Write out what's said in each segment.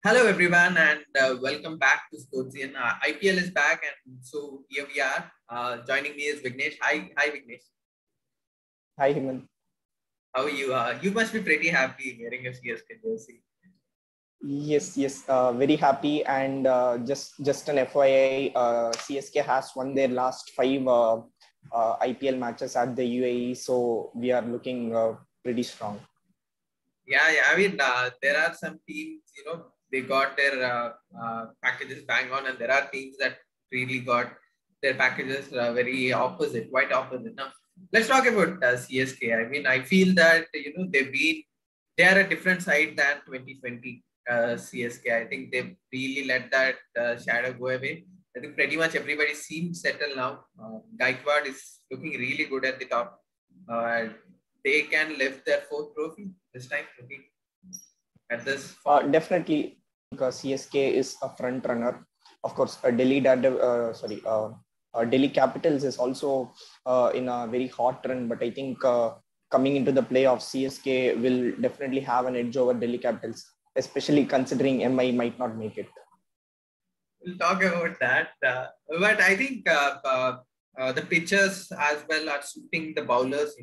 Hello everyone and welcome back to Sportsian. IPL is back and so here we are. Joining me is Vignesh. Hi Vignesh. Hi, Himant. How are you? You must be pretty happy wearing a CSK jersey. Yes, very happy. And just an FYI, CSK has won their last five IPL matches at the UAE, so we are looking pretty strong. Yeah. I mean, there are some teams, they got their packages bang on, and there are teams that really got their packages very opposite, quite opposite. Now, let's talk about CSK. I mean, I feel that they are a different side than 2020 CSK. I think they've really let that shadow go away. I think pretty much everybody seems settled now. Gaikwad is looking really good at the top. They can lift their fourth trophy this time, looking at this form. Definitely, because CSK is a front runner. Of course, Delhi Capitals is also in a very hot run, but I think coming into the playoffs, CSK will definitely have an edge over Delhi Capitals, especially considering MI might not make it. We'll talk about that. But I think the pitchers as well are suiting the bowlers.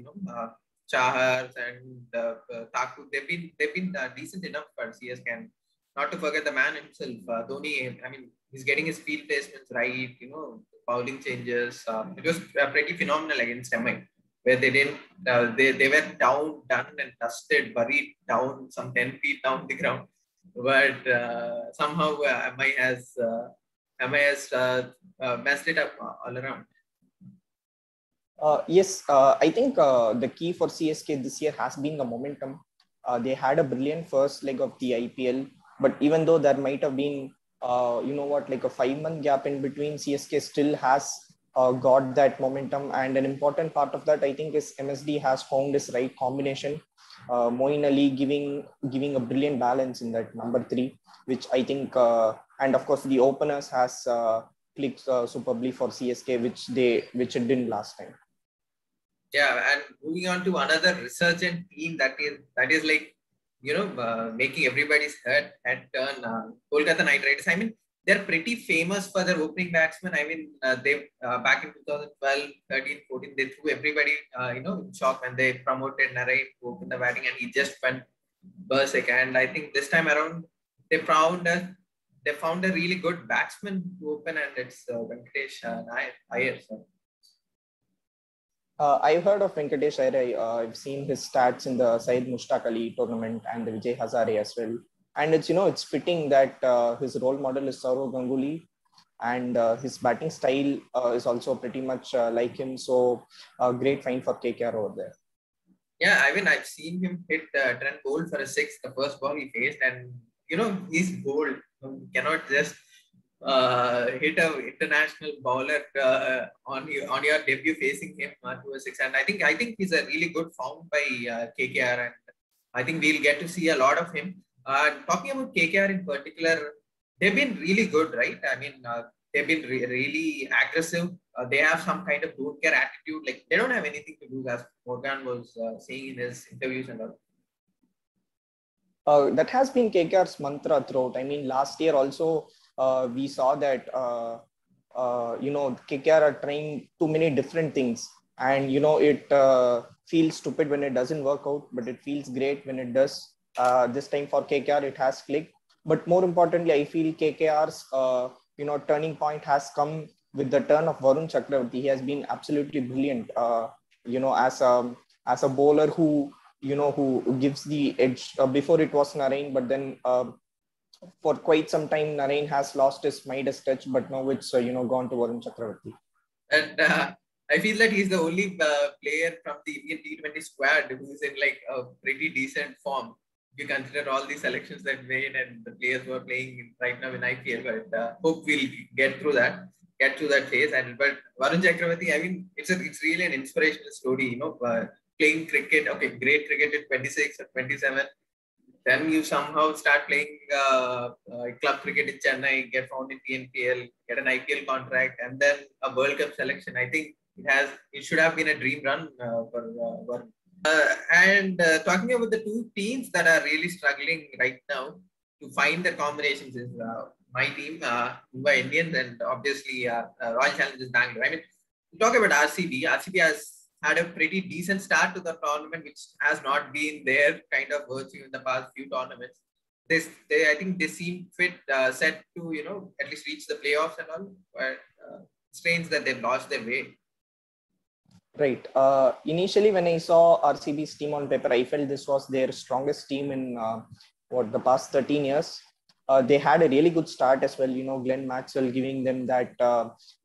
Chahar and Thakur. They've been decent enough for CSK. And not to forget the man himself, Dhoni. I mean, he's getting his field placements right. Bowling changes. It was pretty phenomenal against MI, where they didn't. They were down, done and dusted, buried down some 10 feet down the ground. But somehow MI has messed it up all around. Yes, I think the key for CSK this year has been the momentum. They had a brilliant first leg of the IPL, but even though there might have been, like a 5-month gap in between, CSK still has got that momentum. And an important part of that, I think, is MSD has found his right combination. Moeen Ali giving a brilliant balance in that number 3, which I think, and of course the openers has clicked superbly for CSK, which it didn't last time. Yeah, and moving on to another resurgent team that is like making everybody's head turn. Kolkata Knight Riders. I mean, they're pretty famous for their opening batsmen. I mean, they back in 2012, 13, 14, they threw everybody in shock when they promoted Narain to open the batting, and he just went berserk. And I think this time around they found a really good batsman to open, and it's Venkatesh Iyer. So. I've heard of Venkatesh Iyer. I've seen his stats in the Syed Mushtaq Ali tournament and the Vijay Hazare as well. And it's fitting that his role model is Sourav Ganguly, and his batting style is also pretty much like him. So great find for KKR over there. Yeah, I mean, I've seen him hit Trent Boult for a 6, the first ball he faced, and he's bold. You cannot just hit a international bowler on your debut facing him to a 6. And I think he's a really good found by KKR, and I think we'll get to see a lot of him. Talking about KKR in particular, they've been really good, right? I mean, they've been really aggressive. They have some kind of don't care attitude. Like they don't have anything to do, as Morgan was saying in his interviews and all. That has been KKR's mantra throughout. I mean, last year also we saw that KKR are trying too many different things, and it feels stupid when it doesn't work out, but it feels great when it does. This time for KKR, it has clicked. But more importantly, I feel KKR's turning point has come with the turn of Varun Chakravarti. He has been absolutely brilliant. As a bowler who gives the edge. Before it was Narain, but then for quite some time Narain has lost his Midas touch, but now it's gone to Varun Chakravarti. And I feel that he's the only player from the Indian T20 squad who's in like a pretty decent form. If you consider all the selections that made and the players who are playing right now in IPL, but hope we'll get through that phase. But Varun Chakravarti, I mean, it's really an inspirational story. Playing cricket, okay, great cricket at 26 or 27. Then you somehow start playing club cricket in Chennai, get found in TNPL, get an IPL contract, and then a World Cup selection. I think it should have been a dream run for Varun. And talking about the two teams that are really struggling right now, to find the combinations is my team, Mumbai Indians, and obviously Royal Challengers Bangalore. I mean, talk about RCB. RCB has had a pretty decent start to the tournament, which has not been their kind of virtue in the past few tournaments. I think they seem set to, at least reach the playoffs and all. But strange that they've lost their way. Right. Initially, when I saw RCB's team on paper, I felt this was their strongest team in the past 13 years. They had a really good start as well. Glenn Maxwell giving them that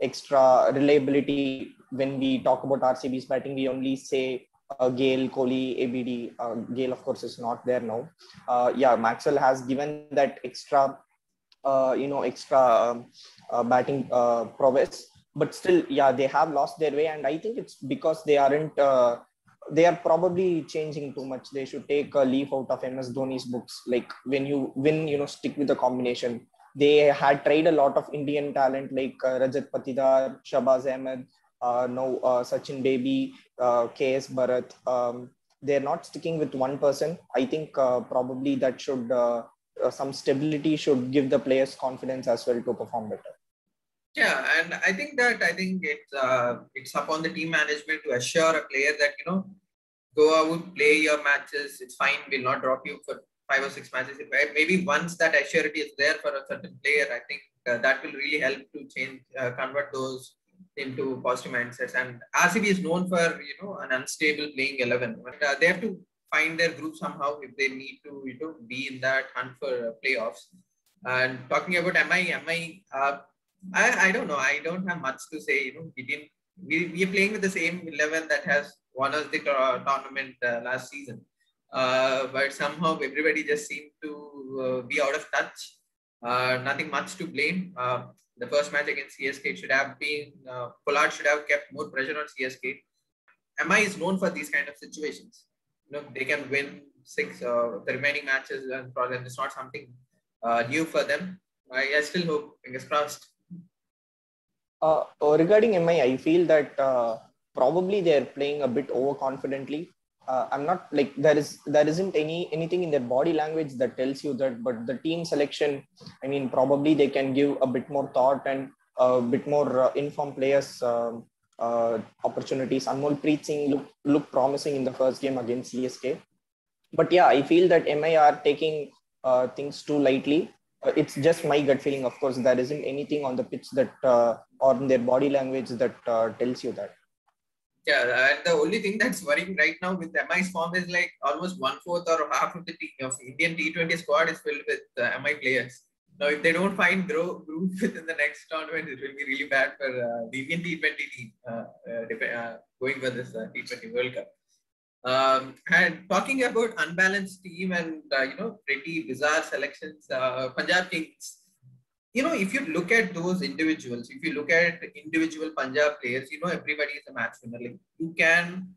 extra reliability. When we talk about RCB's batting, we only say Gale, Kohli, ABD. Gale, of course, is not there now. Maxwell has given that extra, batting prowess. But still, they have lost their way. And I think it's because they aren't, they are probably changing too much. They should take a leaf out of MS Dhoni's books. Like when you win, stick with the combination. They had tried a lot of Indian talent like Rajat Patidar, Shabaz Ahmed, now Sachin Baby, KS Bharat. They're not sticking with one person. I think probably that should, some stability should give the players confidence as well to perform better. Yeah, and I think it's upon the team management to assure a player that go out, play your matches. It's fine. We'll not drop you for 5 or 6 matches. Maybe once that assurity is there for a certain player, I think that will really help to convert those into positive mindsets. And RCB is known for an unstable playing 11. They have to find their group somehow if they need to be in that hunt for playoffs. And talking about MI. I don't know. I don't have much to say. We are playing with the same 11 that has won us the tournament last season. But somehow everybody just seemed to be out of touch. Nothing much to blame. The first match against CSK should have been, Pollard should have kept more pressure on CSK. MI is known for these kind of situations. They can win 6 the remaining matches, and it's not something new for them. I still hope, fingers crossed. Regarding MI, I feel that probably they're playing a bit overconfidently. I'm not like there isn't anything in their body language that tells you that, but the team selection, I mean, probably they can give a bit more thought and a bit more informed players opportunities. Anmol Singh looked promising in the first game against CSK, but I feel that MI are taking things too lightly. It's just my gut feeling. Of course, there isn't anything on the pitch that or in their body language that tells you that. Yeah, and the only thing that's worrying right now with MI's form is like almost 1/4 or half of the Indian T20 squad is filled with MI players. Now, if they don't find groove within the next tournament, it will be really bad for the Indian T20 team going for this T20 World Cup. And talking about unbalanced team and pretty bizarre selections, Punjab Kings. If you look at those individuals, if you look at individual Punjab players, everybody is a match winner. Like you can,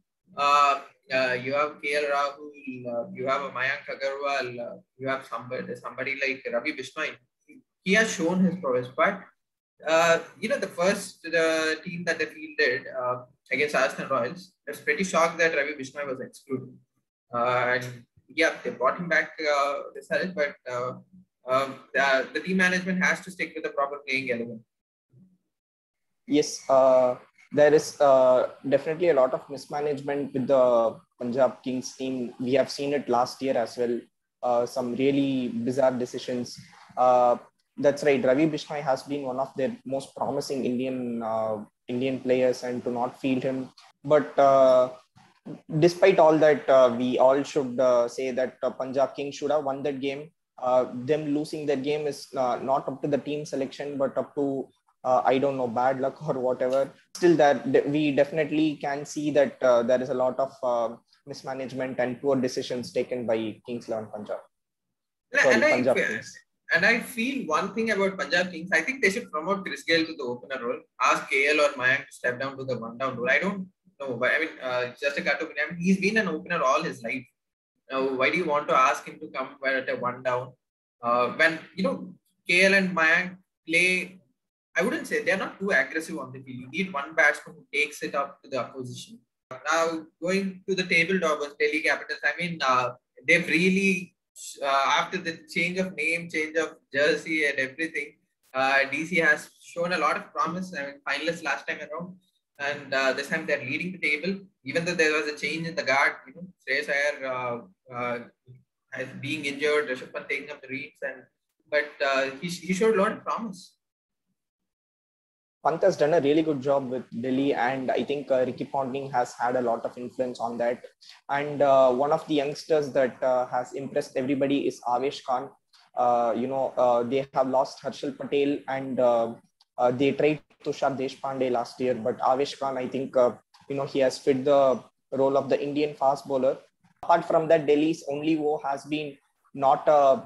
you have KL Rahul, you have a Mayank Agarwal, you have somebody like Ravi Bishnoi. He has shown his prowess, but the first team that they fielded against Rajasthan Royals, I was pretty shocked that Ravi Bishnoi was excluded. And they brought him back this year, but the team management has to stick with the proper playing 11. Yes, there is definitely a lot of mismanagement with the Punjab Kings team. We have seen it last year as well. Some really bizarre decisions. That's right. Ravi Bishnoi has been one of their most promising Indian players, and to not field him. But despite all that, we all should say that Punjab Kings should have won that game. Them losing that game is not up to the team selection, but up to I don't know, bad luck or whatever. Still, that we definitely can see that there is a lot of mismanagement and poor decisions taken by Kings 11 Punjab. Punjab Kings. And I feel one thing about Punjab Kings, I think they should promote Chris Gayle to the opener role. Ask KL or Mayank to step down to the one-down role. I don't know, but I mean, just a cut opinion. He's been an opener all his life. Now, why do you want to ask him to come at a one-down? When, KL and Mayank play, I wouldn't say they're not too aggressive on the field. You need one batsman who takes it up to the opposition. Now, going to the table toppers, Delhi Capitals, I mean, they've really after the change of name, change of jersey, and everything, DC has shown a lot of promise. I mean, finalists last time around, and this time they're leading the table. Even though there was a change in the guard, Shreyas Iyer as being injured, Rishabh Pant taking up the reins, but he showed a lot of promise. Pant has done a really good job with Delhi, and I think Ricky Ponting has had a lot of influence on that. And one of the youngsters that has impressed everybody is Avesh Khan. They have lost Harshal Patel, and they tried Tushar Deshpande last year, but Avesh Khan, I think, he has fit the role of the Indian fast bowler. Apart from that, Delhi's only woe has been not a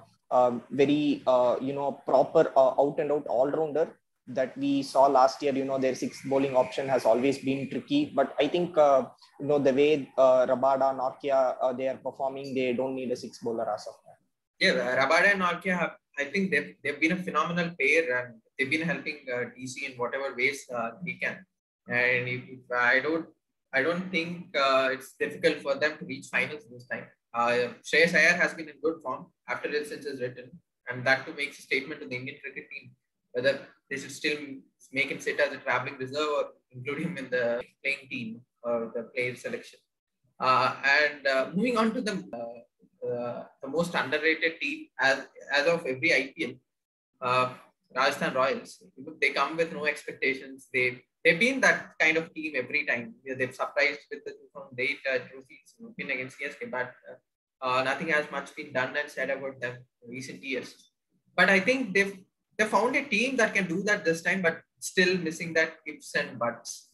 very, proper out and out all rounder that we saw last year. Their sixth bowling option has always been tricky, but I think the way Rabada, Nortje they are performing, they don't need a sixth bowler as of now. Yeah, Rabada and Nortje I think they've been a phenomenal pair, and they've been helping DC in whatever ways they can. And if I don't think it's difficult for them to reach finals this time. Shreyas Iyer has been in good form after since his return, and that too makes a statement to the Indian cricket team whether they should still make him sit as a traveling reserve or include him in the playing team or the player selection. Moving on to the most underrated team as of every IPL, Rajasthan Royals. They come with no expectations. They've been that kind of team every time. They've surprised with the 2008 trophies win against CSK, but nothing has much been done and said about them in recent years. But I think they found a team that can do that this time, but still missing that ifs and buts.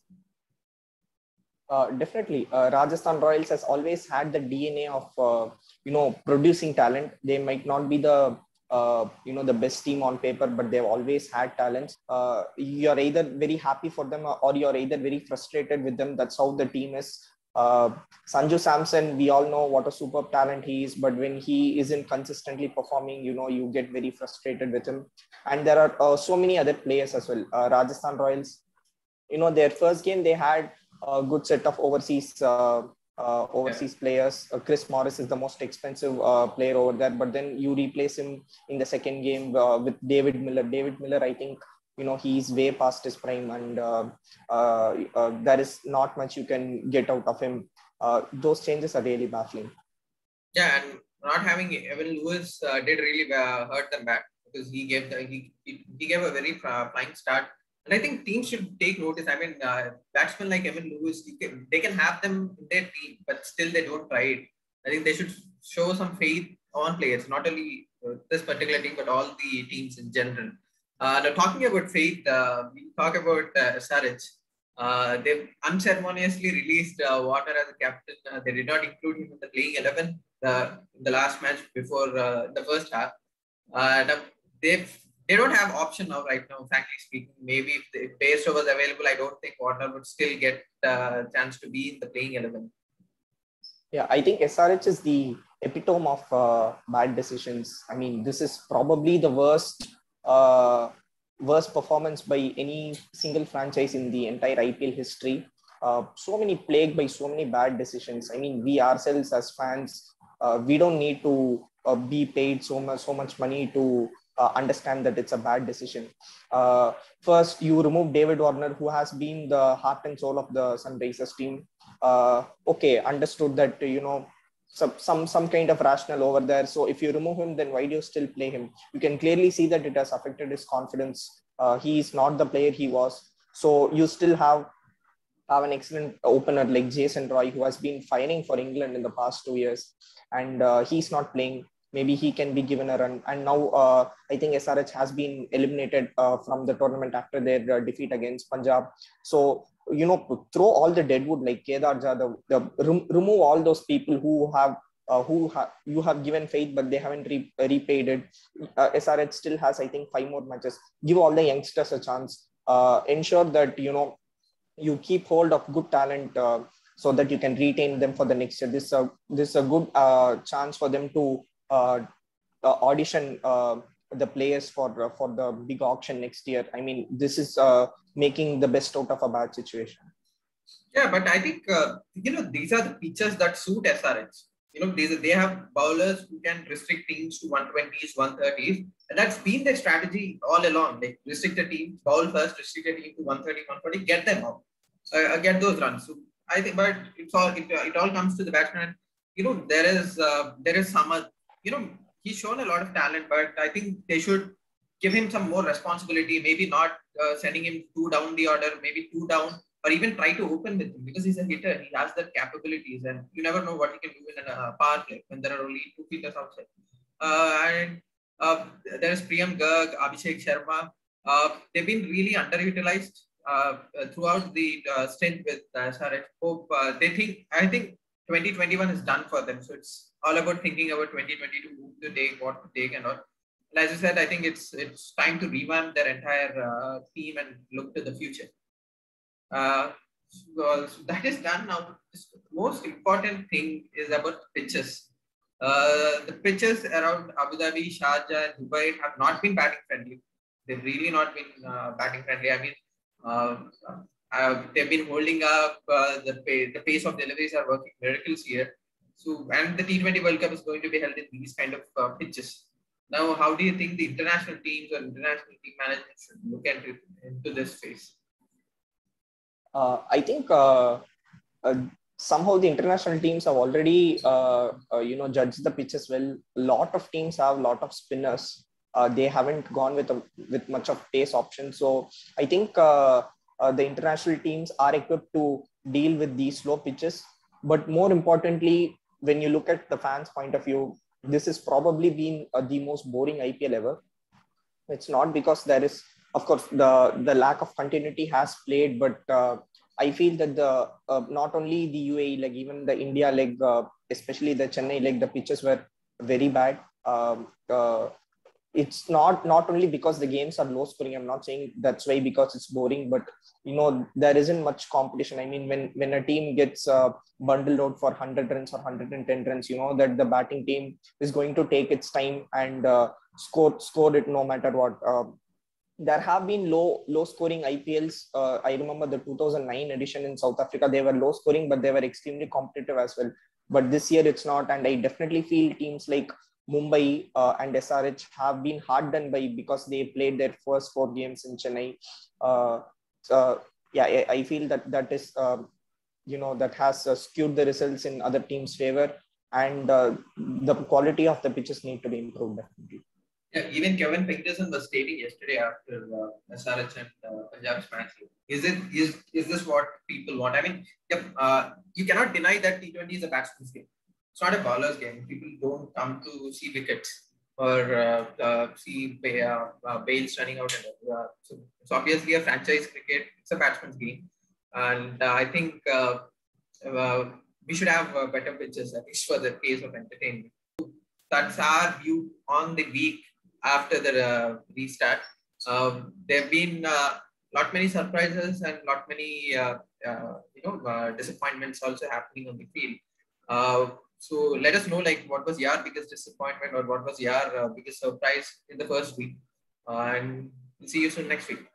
Definitely, Rajasthan Royals has always had the DNA of producing talent. They might not be the the best team on paper, but they've always had talents. You're either very happy for them or you're either very frustrated with them. That's how the team is. Sanju Samson, we all know what a superb talent he is, but when he isn't consistently performing, you get very frustrated with him. And there are so many other players as well. Rajasthan Royals, their first game they had a good set of overseas players. Chris Morris is the most expensive player over there, but then you replace him in the second game with David Miller. David Miller, I think, he's way past his prime, and there is not much you can get out of him. Those changes are really baffling. Yeah, and not having Evan Lewis did really hurt them back, because he gave a very flying start. And I think teams should take notice. I mean, batsmen like Evan Lewis, they can have them in their team, but still they don't try it. I think they should show some faith on players, not only this particular team, but all the teams in general. Now, talking about faith, we talk about SRH. They've unceremoniously released Warner as a captain. They did not include him in the playing 11 in the last match before the first half. They don't have option now, right now, frankly speaking. Maybe if Bairstow was available, I don't think Warner would still get a chance to be in the playing 11. Yeah, I think SRH is the epitome of bad decisions. I mean, this is probably the worst performance by any single franchise in the entire IPL history. So many plagued by so many bad decisions. I mean, we ourselves as fans, we don't need to be paid so much money to understand that it's a bad decision. First, you remove David Warner, who has been the heart and soul of the Sunrisers team. Okay, understood that, some kind of rationale over there. So if you remove him, then why do you still play him? You can clearly see that it has affected his confidence. He is not the player he was. So you still have an excellent opener like Jason Roy, who has been firing for England in the past 2 years, and he's not playing. Maybe he can be given a run. And now I think SRH has been eliminated from the tournament after their defeat against Punjab. So, throw all the deadwood like Kedar Jadhav, remove all those people who you have given faith, but they haven't repaid it. SRH still has, I think, 5 more matches. Give all the youngsters a chance. Ensure that, you keep hold of good talent so that you can retain them for the next year. This is a good chance for them to audition the players for the big auction next year. I mean, this is making the best out of a bad situation. Yeah, but I think these are the pitches that suit SRH. they have bowlers who can restrict teams to 120s, 130s, and that's been their strategy all along. Like restrict a team, bowl first, restrict a team to 130, 140, get them out, get those runs. So I think, but it all comes to the batsman. There is some, he's shown a lot of talent, but I think they should give him some more responsibility. Maybe not sending him two down the order, maybe two down, or even try to open with him because he's a hitter. He has the capabilities, and you never know what he can do in a power play when there are only two fielders outside. And there is Priyam Garg, Abhishek Sharma. They've been really underutilized throughout the stint with SRH. Hope I think 2021 is done for them. So it's all about thinking about 2022, who to take, what to take, and all. And as I said, I think it's time to revamp their entire team and look to the future. So that is done now. The most important thing is about pitches. The pitches around Abu Dhabi, Sharjah, and Dubai have not been batting friendly. They've really not been batting friendly. I mean, uh, they've been holding up the pace of deliveries are working miracles here. So, and the T20 World Cup is going to be held in these kind of pitches. Now, how do you think the international teams or international team management should look into this phase? I think somehow the international teams have already judged the pitches well. A lot of teams have a lot of spinners. They haven't gone with much of pace options. So I think the international teams are equipped to deal with these slow pitches. But more importantly, when you look at the fans' point of view, this has probably been the most boring IPL ever. It's not because there is, of course, the lack of continuity has played, but I feel that the not only the UAE, like even the India leg, especially the Chennai leg, the pitches were very bad. It's not only because the games are low scoring. I'm not saying that's why because it's boring, but there isn't much competition. I mean, when a team gets bundled out for 100 runs or 110 runs, that the batting team is going to take its time and score it no matter what. There have been low scoring IPLs. I remember the 2009 edition in South Africa. They were low scoring, but they were extremely competitive as well. But this year it's not, and I definitely feel teams like Mumbai and SRH have been hard done by because they played their first 4 games in Chennai. I feel that is that has skewed the results in other teams' favor, and the quality of the pitches need to be improved definitely. Yeah, even Kevin Pietersen was stating yesterday after SRH and Punjab's match. Is this what people want? I mean, you cannot deny that T20 is a batsman's game. It's not a bowler's game. People don't come to see wickets or see bails running out. So it's obviously a franchise cricket. It's a batsman's game, and I think we should have better pitches, at least for the case of entertainment. That's our view on the week after the restart. There have been lot many surprises and lot many disappointments also happening on the field. So let us know what was your biggest disappointment or what was your biggest surprise in the first week, and we'll see you soon next week.